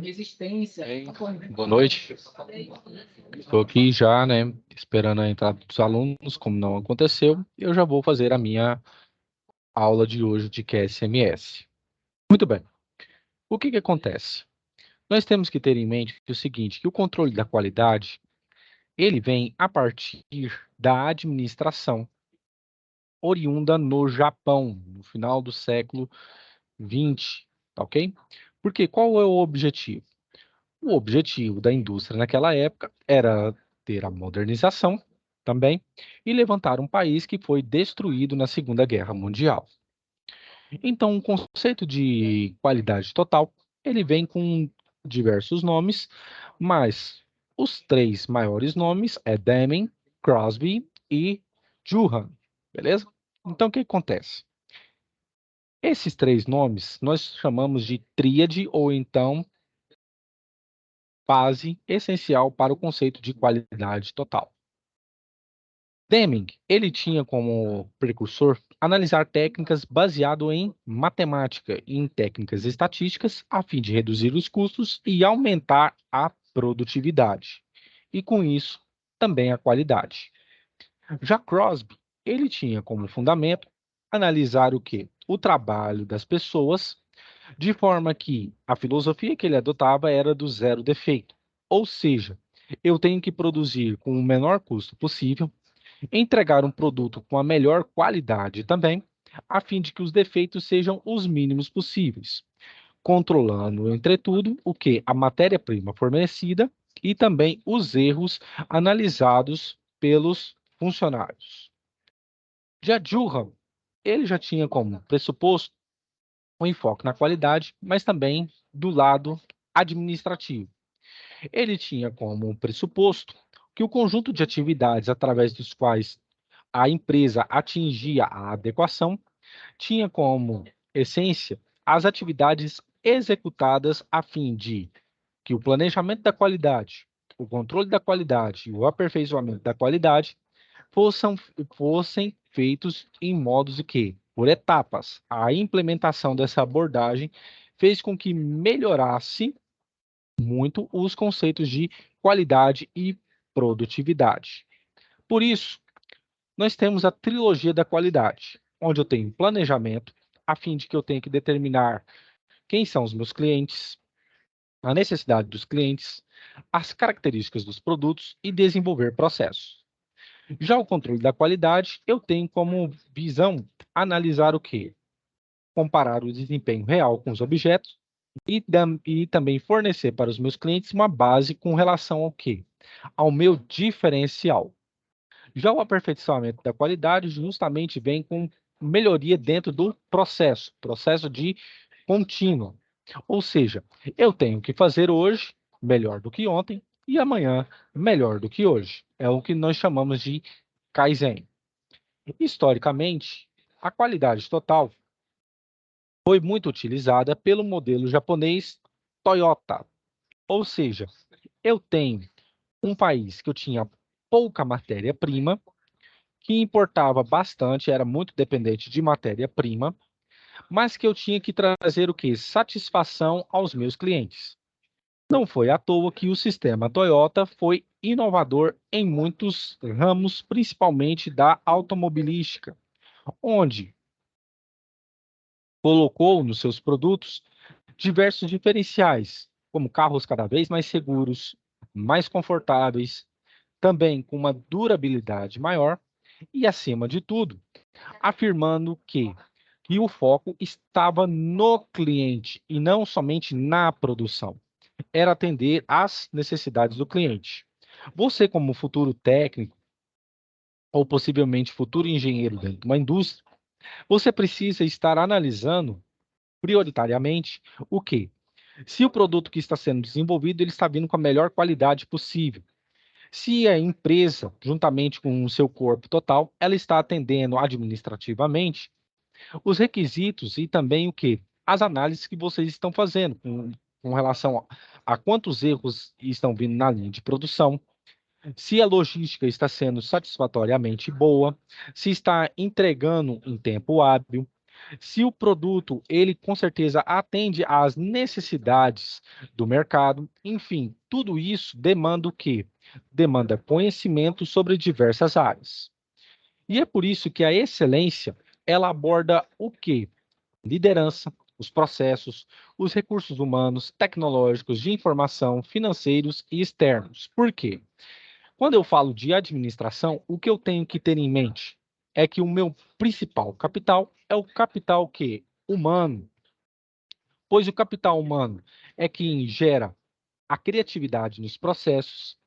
Resistência. Boa noite. Estou aqui já, né, esperando a entrada dos alunos, como não aconteceu, eu já vou fazer a minha aula de hoje de QSMS. Muito bem. O que acontece? Nós temos que ter em mente o seguinte, que o controle da qualidade, ele vem a partir da administração oriunda no Japão, no final do século XX, tá ok? Porque qual é o objetivo? O objetivo da indústria naquela época era ter a modernização também e levantar um país que foi destruído na Segunda Guerra Mundial. Então, o conceito de qualidade total, ele vem com diversos nomes, mas os três maiores nomes é Deming, Crosby e Juhan, beleza? Então, o que acontece? Esses três nomes nós chamamos de tríade ou então base essencial para o conceito de qualidade total. Deming, ele tinha como precursor analisar técnicas baseado em matemática e em técnicas estatísticas a fim de reduzir os custos e aumentar a produtividade. E com isso, também a qualidade. Já Crosby, ele tinha como fundamento analisar o quê? O trabalho das pessoas, de forma que a filosofia que ele adotava era do zero defeito. Ou seja, eu tenho que produzir com o menor custo possível, entregar um produto com a melhor qualidade também, a fim de que os defeitos sejam os mínimos possíveis, controlando, entretudo, o que? A matéria-prima fornecida e também os erros analisados pelos funcionários. Já Durham, ele já tinha como pressuposto o enfoque na qualidade, mas também do lado administrativo. Ele tinha como pressuposto que o conjunto de atividades através dos quais a empresa atingia a adequação tinha como essência as atividades executadas a fim de que o planejamento da qualidade, o controle da qualidade e o aperfeiçoamento da qualidade fossem, fossem feitos em modos de que, por etapas, a implementação dessa abordagem fez com que melhorasse muito os conceitos de qualidade e produtividade. Por isso, nós temos a trilogia da qualidade, onde eu tenho planejamento, a fim de que eu tenha que determinar quem são os meus clientes, a necessidade dos clientes, as características dos produtos e desenvolver processos. Já o controle da qualidade, eu tenho como visão analisar o quê? Comparar o desempenho real com os objetos e também fornecer para os meus clientes uma base com relação ao quê? Ao meu diferencial. Já o aperfeiçoamento da qualidade justamente vem com melhoria dentro do processo de contínuo. Ou seja, eu tenho que fazer hoje melhor do que ontem e amanhã melhor do que hoje. É o que nós chamamos de Kaizen. Historicamente, a qualidade total foi muito utilizada pelo modelo japonês Toyota. Ou seja, eu tenho um país que eu tinha pouca matéria-prima, que importava bastante, era muito dependente de matéria-prima, mas que eu tinha que trazer o quê? Satisfação aos meus clientes. Não foi à toa que o sistema Toyota foi inovador em muitos ramos, principalmente da automobilística, onde colocou nos seus produtos diversos diferenciais, como carros cada vez mais seguros, mais confortáveis, também com uma durabilidade maior e, acima de tudo, afirmando que o foco estava no cliente e não somente na produção. Era atender às necessidades do cliente. Você, como futuro técnico, ou possivelmente futuro engenheiro dentro de uma indústria, você precisa estar analisando prioritariamente o quê? Se o produto que está sendo desenvolvido ele está vindo com a melhor qualidade possível. Se a empresa, juntamente com o seu corpo total, ela está atendendo administrativamente os requisitos e também o quê? As análises que vocês estão fazendo com relação a quantos erros estão vindo na linha de produção, se a logística está sendo satisfatoriamente boa, se está entregando em tempo hábil, se o produto, ele com certeza atende às necessidades do mercado, enfim, tudo isso demanda o quê? Demanda conhecimento sobre diversas áreas. E é por isso que a excelência, ela aborda o quê? Liderança, os processos, os recursos humanos, tecnológicos, de informação, financeiros e externos. Por quê? Quando eu falo de administração, o que eu tenho que ter em mente é que o meu principal capital é o capital que humano, pois o capital humano é quem gera a criatividade nos processos,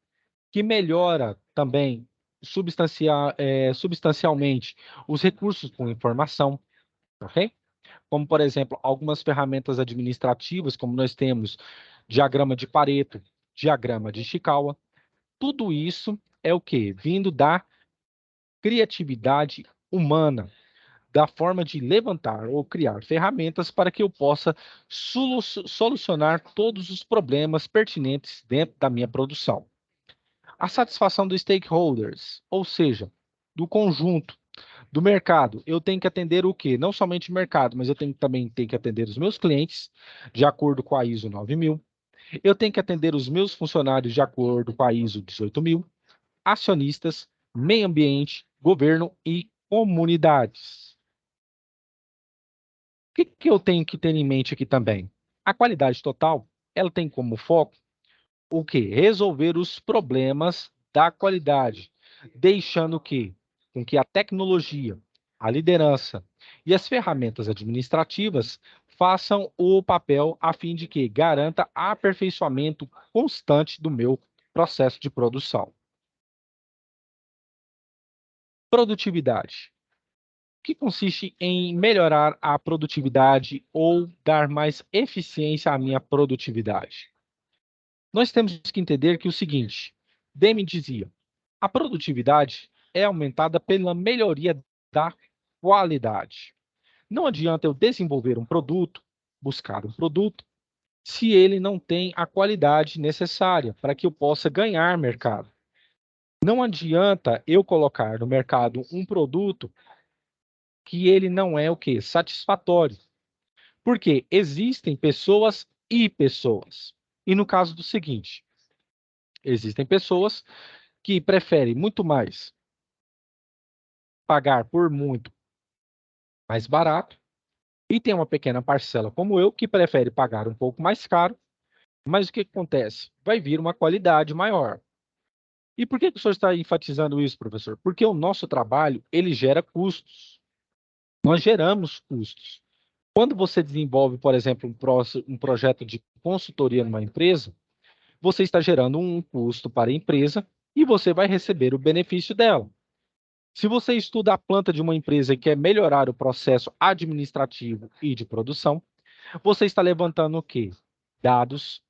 que melhora também substancialmente os recursos com informação, ok? Como, por exemplo, algumas ferramentas administrativas, como nós temos diagrama de Pareto, diagrama de Ishikawa, tudo isso é o que? Vindo da criatividade humana, da forma de levantar ou criar ferramentas para que eu possa solucionar todos os problemas pertinentes dentro da minha produção. A satisfação dos stakeholders, ou seja, do conjunto, do mercado. Eu tenho que atender o quê? Não somente o mercado, mas eu também tenho que atender os meus clientes, de acordo com a ISO 9000. Eu tenho que atender os meus funcionários de acordo com a ISO 18000, acionistas, meio ambiente, governo e comunidades. O que, que eu tenho que ter em mente aqui também? A qualidade total, ela tem como foco o quê? Resolver os problemas da qualidade, deixando com que a tecnologia, a liderança e as ferramentas administrativas façam o papel a fim de que garanta aperfeiçoamento constante do meu processo de produção. Produtividade, que consiste em melhorar a produtividade ou dar mais eficiência à minha produtividade. Nós temos que entender que o seguinte, Deming dizia, a produtividade é aumentada pela melhoria da qualidade. Não adianta eu desenvolver um produto, buscar um produto, se ele não tem a qualidade necessária para que eu possa ganhar mercado. Não adianta eu colocar no mercado um produto que ele não é o quê? Satisfatório. Porque existem pessoas e pessoas. E no caso do seguinte, existem pessoas que preferem muito mais pagar por muito mais barato, e tem uma pequena parcela como eu que prefere pagar um pouco mais caro, mas o que acontece? Vai vir uma qualidade maior. E por que que o senhor está enfatizando isso, professor? Porque o nosso trabalho, ele gera custos. Nós geramos custos. Quando você desenvolve, por exemplo, um projeto de consultoria numa empresa, você está gerando um custo para a empresa e você vai receber o benefício dela. Se você estuda a planta de uma empresa e quer melhorar o processo administrativo e de produção, você está levantando o quê? Dados,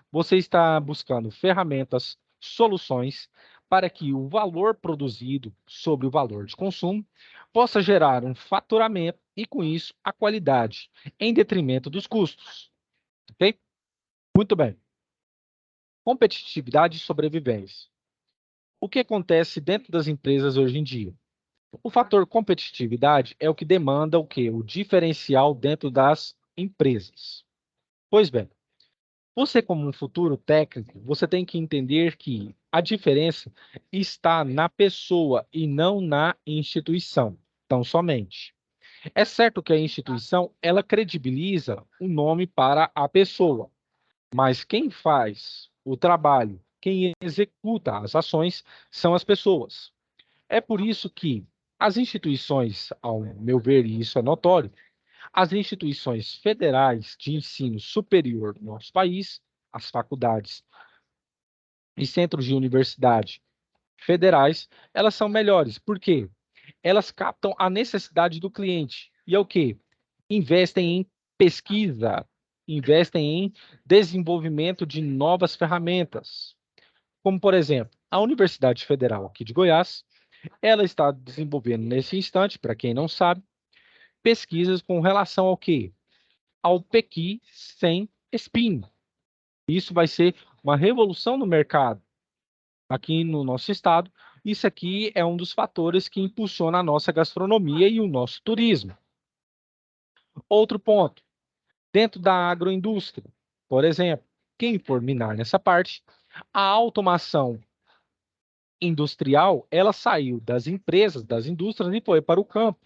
você está buscando ferramentas, soluções para que o valor produzido sobre o valor de consumo possa gerar um faturamento e, com isso, a qualidade, em detrimento dos custos. Ok? Muito bem. Competitividade e sobrevivência. O que acontece dentro das empresas hoje em dia? O fator competitividade é o que demanda o quê? O diferencial dentro das empresas. Pois bem, você como um futuro técnico, você tem que entender que a diferença está na pessoa e não na instituição, tão somente. É certo que a instituição, ela credibiliza o nome para a pessoa, mas quem faz o trabalho, quem executa as ações, são as pessoas. É por isso que as instituições, ao meu ver, e isso é notório, as instituições federais de ensino superior do nosso país, as faculdades e centros de universidade federais, elas são melhores. Por quê? Elas captam a necessidade do cliente. E é o quê? Investem em pesquisa, investem em desenvolvimento de novas ferramentas. Como, por exemplo, a Universidade Federal aqui de Goiás, ela está desenvolvendo nesse instante, para quem não sabe, pesquisas com relação ao quê? Ao pequi sem espinho. Isso vai ser uma revolução no mercado. aqui no nosso estado, isso aqui é um dos fatores que impulsiona a nossa gastronomia e o nosso turismo. Outro ponto, dentro da agroindústria, por exemplo, quem for minar nessa parte, a automação industrial, ela saiu das empresas, das indústrias e foi para o campo.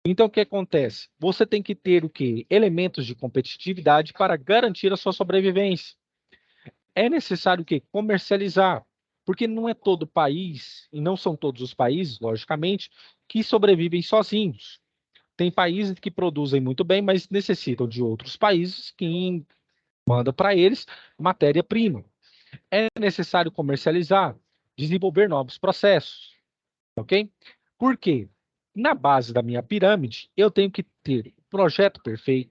Então, o que acontece? Você tem que ter o quê? Elementos de competitividade para garantir a sua sobrevivência. É necessário o quê? Comercializar, porque não é todo país, e não são todos os países, logicamente, que sobrevivem sozinhos. Tem países que produzem muito bem, mas necessitam de outros países que mandam para eles matéria-prima. É necessário comercializar, desenvolver novos processos, ok? Por quê? Na base da minha pirâmide, eu tenho que ter o projeto perfeito,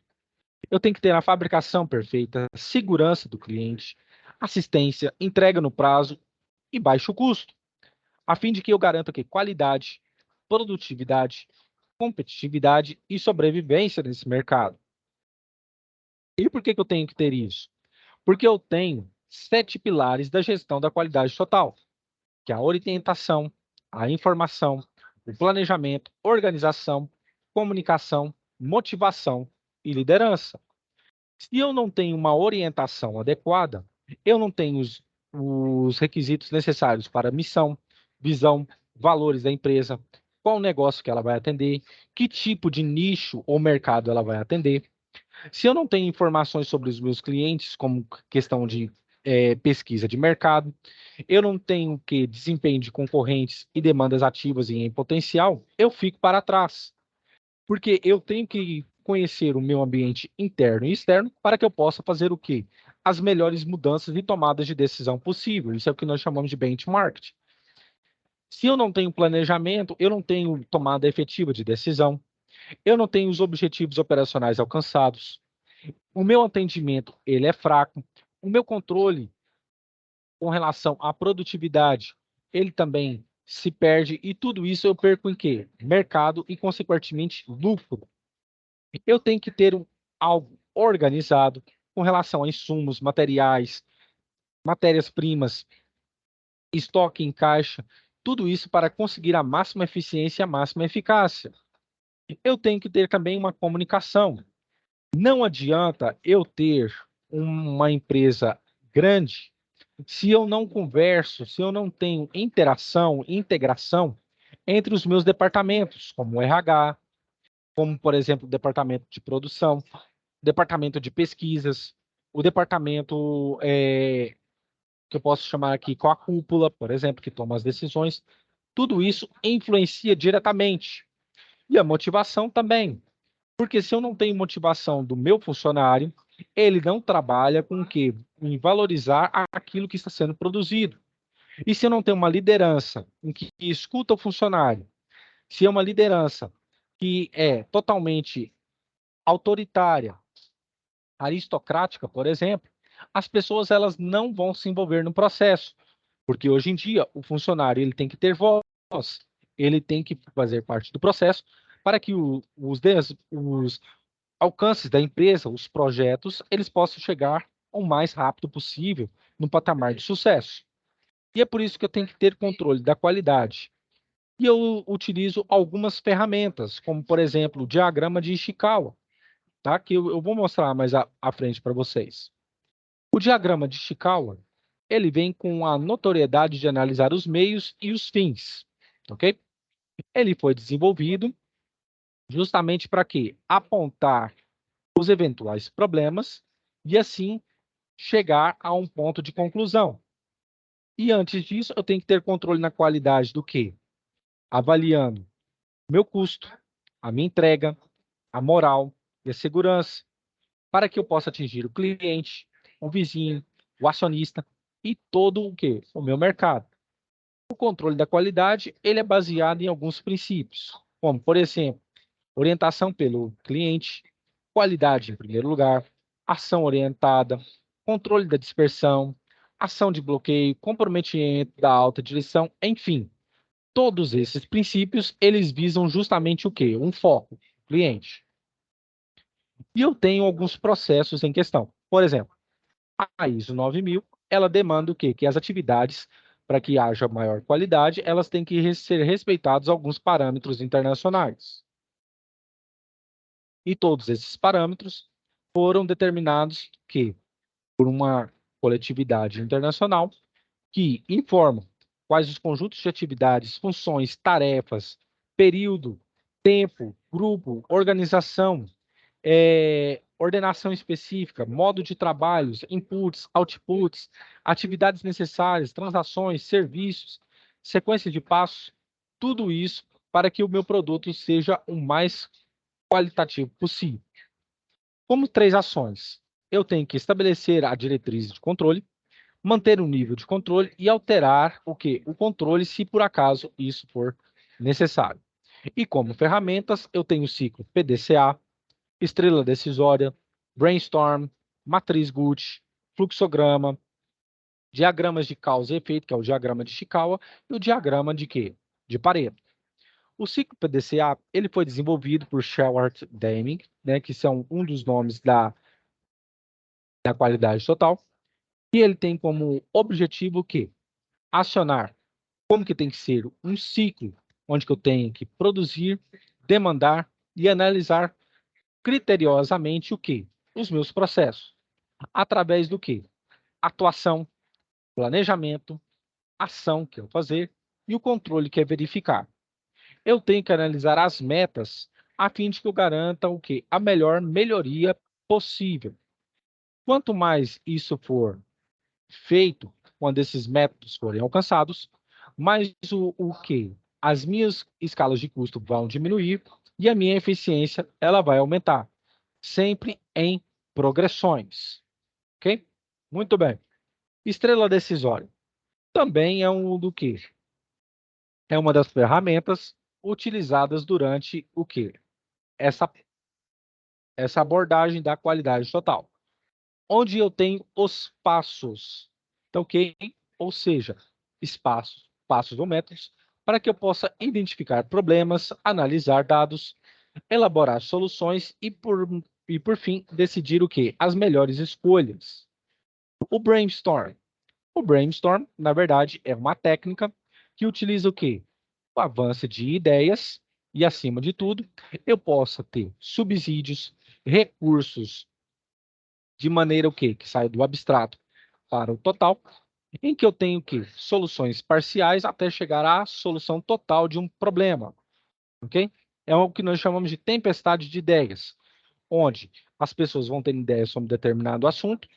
eu tenho que ter a fabricação perfeita, segurança do cliente, assistência, entrega no prazo e baixo custo, a fim de que eu garanta que qualidade, produtividade, competitividade e sobrevivência nesse mercado. E por que eu tenho que ter isso? Porque eu tenho 7 pilares da gestão da qualidade total, que é a orientação, a informação, o planejamento, organização, comunicação, motivação e liderança. Se eu não tenho uma orientação adequada, eu não tenho os requisitos necessários para missão, visão, valores da empresa, qual negócio que ela vai atender, que tipo de nicho ou mercado ela vai atender. Se eu não tenho informações sobre os meus clientes, como questão de pesquisa de mercado, eu não tenho que desempenho de concorrentes e demandas ativas e em potencial, eu fico para trás. Porque eu tenho que conhecer o meu ambiente interno e externo para que eu possa fazer o quê? As melhores mudanças e tomadas de decisão possível. Isso é o que nós chamamos de benchmark. Se eu não tenho planejamento, eu não tenho tomada efetiva de decisão, eu não tenho os objetivos operacionais alcançados, o meu atendimento ele é fraco, o meu controle com relação à produtividade, ele também se perde e tudo isso eu perco em quê? Mercado e, consequentemente, lucro. Eu tenho que ter algo organizado com relação a insumos, materiais, matérias-primas, estoque em caixa, tudo isso para conseguir a máxima eficiência e a máxima eficácia. Eu tenho que ter também uma comunicação. Não adianta eu ter uma empresa grande se eu não converso, se eu não tenho interação, integração entre os meus departamentos, como o RH, como, por exemplo, o departamento de produção, departamento de pesquisas, o departamento que eu posso chamar aqui com a cúpula, por exemplo, que toma as decisões, tudo isso influencia diretamente. E a motivação também. Porque se eu não tenho motivação do meu funcionário, ele não trabalha com o quê? Em valorizar aquilo que está sendo produzido. E se eu não tenho uma liderança em que escuta o funcionário, se é uma liderança que é totalmente autoritária, aristocrática, por exemplo, as pessoas elas não vão se envolver no processo, porque hoje em dia o funcionário ele tem que ter voz, ele tem que fazer parte do processo para que os alcances da empresa, os projetos, eles possam chegar o mais rápido possível no patamar de sucesso. E é por isso que eu tenho que ter controle da qualidade. E eu utilizo algumas ferramentas, como, por exemplo, o diagrama de Ishikawa, tá? Que eu vou mostrar mais à frente para vocês. O diagrama de Ishikawa, ele vem com a notoriedade de analisar os meios e os fins, ok? Ele foi desenvolvido justamente para quê? Apontar os eventuais problemas e, assim, chegar a um ponto de conclusão. E antes disso, eu tenho que ter controle na qualidade do quê? Avaliando meu custo, a minha entrega, a moral e a segurança, para que eu possa atingir o cliente, o vizinho, o acionista e todo o quê? O meu mercado. O controle da qualidade, ele é baseado em alguns princípios, como, por exemplo, orientação pelo cliente, qualidade em primeiro lugar, ação orientada, controle da dispersão, ação de bloqueio, comprometimento da alta direção, enfim, todos esses princípios, eles visam justamente o quê? Um foco, cliente. E eu tenho alguns processos em questão. Por exemplo, a ISO 9000, ela demanda o quê? Que as atividades para que haja maior qualidade, elas têm que ser respeitados alguns parâmetros internacionais. E todos esses parâmetros foram determinados por uma coletividade internacional que informa quais os conjuntos de atividades, funções, tarefas, período, tempo, grupo, organização, ordenação específica, modo de trabalhos, inputs, outputs, atividades necessárias, transações, serviços, sequência de passos, tudo isso para que o meu produto seja o mais qualitativo possível. Como 3 ações, eu tenho que estabelecer a diretriz de controle, manter o nível de controle e alterar o que? O controle, se por acaso isso for necessário. E como ferramentas, eu tenho o ciclo PDCA, estrela decisória, brainstorm, matriz Gucci, fluxograma, diagramas de causa e efeito, que é o diagrama de Chikawa, e o diagrama de quê? De Pareto. O ciclo PDCA ele foi desenvolvido por Shewhart Deming, né, que são um dos nomes da qualidade total, e ele tem como objetivo o quê? Acionar como que tem que ser um ciclo onde que eu tenho que produzir, demandar e analisar criteriosamente o quê? Os meus processos. Através do quê? Atuação, planejamento, ação, que é o fazer, e o controle, que é verificar. Eu tenho que analisar as metas a fim de que eu garanta o quê? A melhor melhoria possível. Quanto mais isso for feito, quando esses métodos forem alcançados, mais o quê? As minhas escalas de custo vão diminuir e a minha eficiência ela vai aumentar, sempre em progressões, ok? Muito bem. Estrela decisória também é um do quê? É uma das ferramentas utilizadas durante o quê? Essa, essa abordagem da qualidade total, onde eu tenho os passos, tá ok? Ou seja, espaços, passos ou métodos, para que eu possa identificar problemas, analisar dados, elaborar soluções e por fim, decidir o quê? As melhores escolhas. O brainstorm. O brainstorm, na verdade, é uma técnica que utiliza o quê? O avanço de ideias e, acima de tudo, eu possa ter subsídios, recursos, de maneira o quê? Que saia do abstrato para o total, em que eu tenho que soluções parciais até chegar à solução total de um problema, ok? É o que nós chamamos de tempestade de ideias, onde as pessoas vão ter ideias sobre determinado assunto,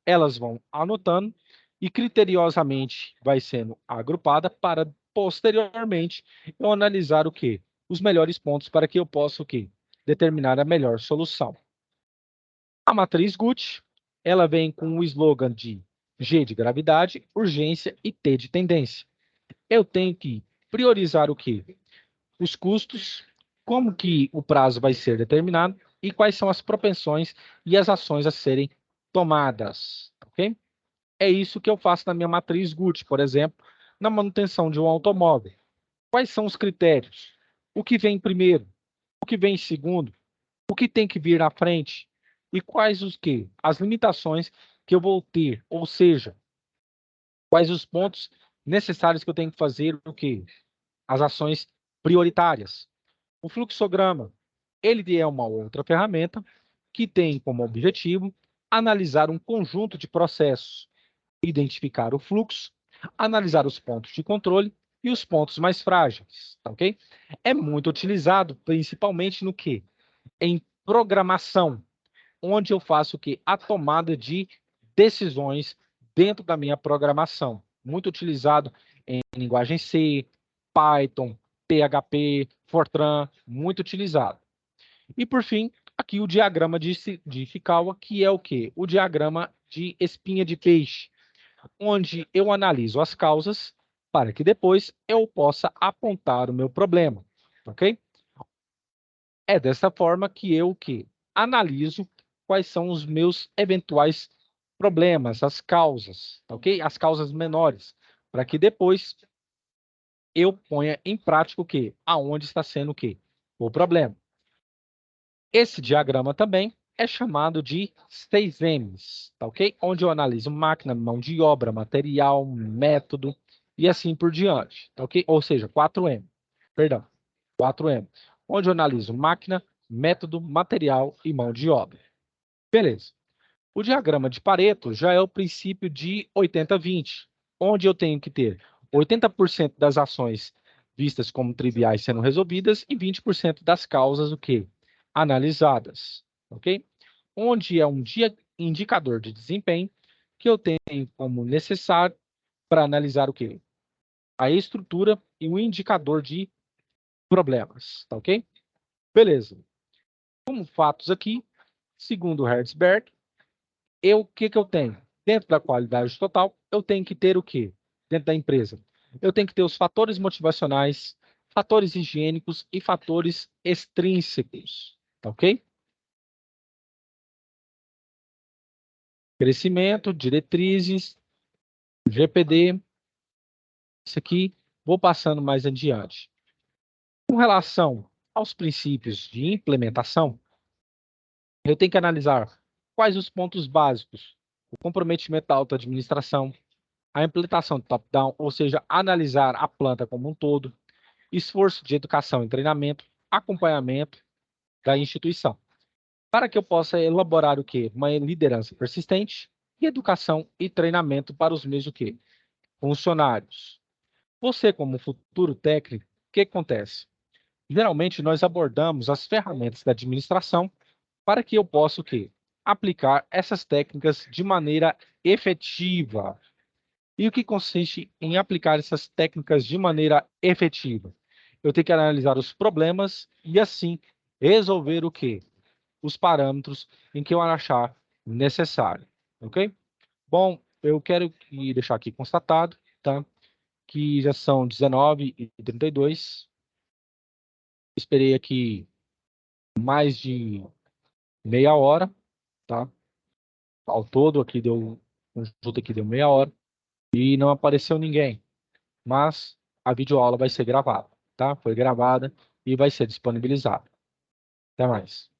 elas vão anotando e criteriosamente vai sendo agrupada para posteriormente eu analisar o quê? Os melhores pontos para que eu possa o quê? Determinar a melhor solução. A matriz Gucci, ela vem com o slogan de G de gravidade, urgência e T de tendência. Eu tenho que priorizar o quê? Os custos, como que o prazo vai ser determinado e quais são as propensões e as ações a serem tomadas, ok? É isso que eu faço na minha matriz Gucci, por exemplo, na manutenção de um automóvel. Quais são os critérios? O que vem primeiro? O que vem em segundo? O que tem que vir na frente e quais os que? As limitações que eu vou ter, ou seja, quais os pontos necessários que eu tenho que fazer, o que? As ações prioritárias. O fluxograma, ele é uma outra ferramenta que tem como objetivo analisar um conjunto de processos, identificar o fluxo, analisar os pontos de controle e os pontos mais frágeis, tá ok? É muito utilizado principalmente no que? Em programação, onde eu faço o quê? A tomada de decisões dentro da minha programação. Muito utilizado em linguagem C, Python, PHP, Fortran, muito utilizado. E por fim, aqui o diagrama de Chikawa, que é o quê? O diagrama de espinha de peixe, onde eu analiso as causas para que depois eu possa apontar o meu problema, ok? É dessa forma que eu analiso quais são os meus eventuais problemas, as causas, tá ok? As causas menores, para que depois eu ponha em prática o quê? Aonde está sendo o quê? O problema. Esse diagrama também é chamado de 6Ms, tá ok? Onde eu analiso máquina, mão de obra, material, método e assim por diante, tá ok? Ou seja, 4M, perdão, 4M, onde eu analiso máquina, método, material e mão de obra. Beleza. O diagrama de Pareto já é o princípio de 80-20, onde eu tenho que ter 80% das ações vistas como triviais sendo resolvidas e 20% das causas o quê? Analisadas, ok? Onde é um indicador de desempenho que eu tenho como necessário para analisar o quê? A estrutura e o indicador de problemas, tá ok? Beleza. Como fatos aqui, segundo Herzberg, o que eu tenho? Dentro da qualidade total, eu tenho que ter o quê? Dentro da empresa. Eu tenho que ter os fatores motivacionais, fatores higiênicos e fatores extrínsecos, tá ok? Crescimento, diretrizes, GPD, isso aqui, vou passando mais adiante. Com relação aos princípios de implementação, eu tenho que analisar quais os pontos básicos, o comprometimento da alta administração, a implementação top-down, ou seja, analisar a planta como um todo, esforço de educação e treinamento, acompanhamento da instituição, para que eu possa elaborar o quê? Uma liderança persistente e educação e treinamento para os meus o quê? Funcionários. Você, como futuro técnico, o que acontece? Geralmente, nós abordamos as ferramentas da administração para que eu possa o quê? Aplicar essas técnicas de maneira efetiva. E o que consiste em aplicar essas técnicas de maneira efetiva? Eu tenho que analisar os problemas e, assim, resolver o quê? Os parâmetros em que eu achar necessário, ok? Bom, eu quero deixar aqui constatado, tá? Que já são 19h32. Esperei aqui mais de meia hora, tá? Ao todo aqui deu, conjunto aqui deu meia hora e não apareceu ninguém, mas a videoaula vai ser gravada, tá? Foi gravada e vai ser disponibilizada. Até mais.